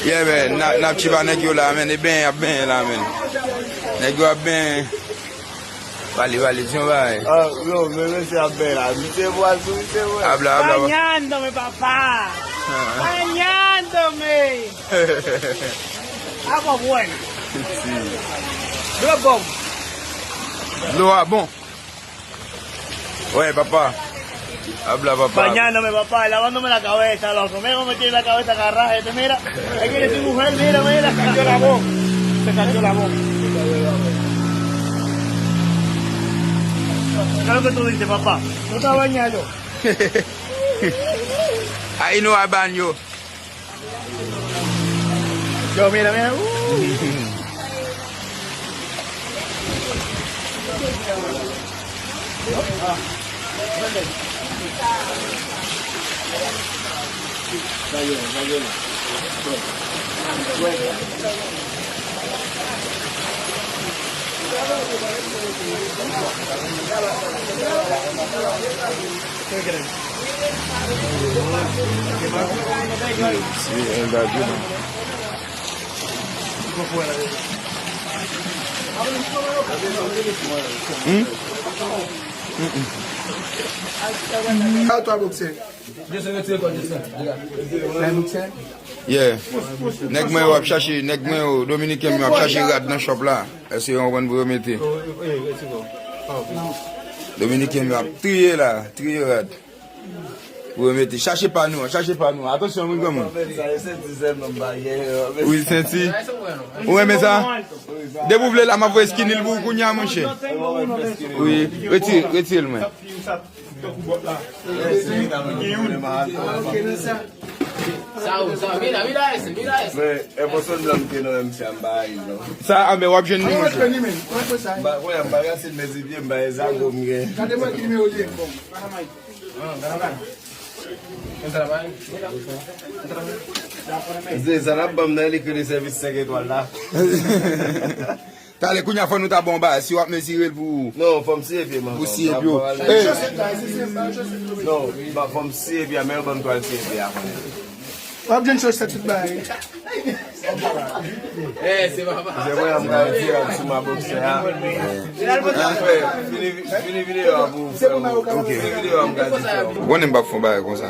Yeah, man, nap chiba neg yo la men, e ben la men. Neg yo ben. Vale, tiens, va. No, me se apela. Dice igual. Habla. Bañándome, papá. Bañándome. Agua buena. Sí. Lo bon. Oye, papá. Habla, papá. Bañándome, papá, lavándome la cabeza, loco. Mira cómo me tiene la cabeza agarrada. Mira, ahí viene tu mujer, mira. Se cayó la voz. ¿Qué es lo que tú dices, papá? ¿Tú estás bañado? Ahí no hay baño. Yo, mira. Sí, es verdad. Yeah. Nèg mwen wap chache, nèg mwen Dominicain wap chache rad nan shop la. Est-ce qu'on va vous remettre? Dominicain wap trier là, trier rad. Vous remettez, cherchez pas nous. Attention, mon gars. Oui, senti. Où est ça? Dès vous voulez la ma voix skin il vous kounya mon cher. Oui, retire moi. Ça, mais wap jeune ni mon cher. T'as les couilles nous ta bomba si on me tire pour non faut me servir pour servir non bah faut me servir mais on doit servir Pas bien de choses ça tout bas. C'est papa je vais me garantir sur ma boxe fini vidéo à vous OK vidéo à me garantir on aime pas fond comme ça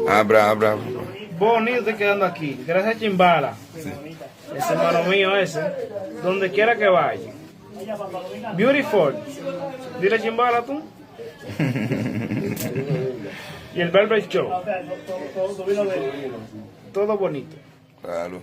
abra Bonito te quedando aquí, gracias a Chimbala, ese hermano mío ese, donde quiera que vaya. Beautiful, dile Chimbala tú. Y el Velvet Show, todo bonito. Claro.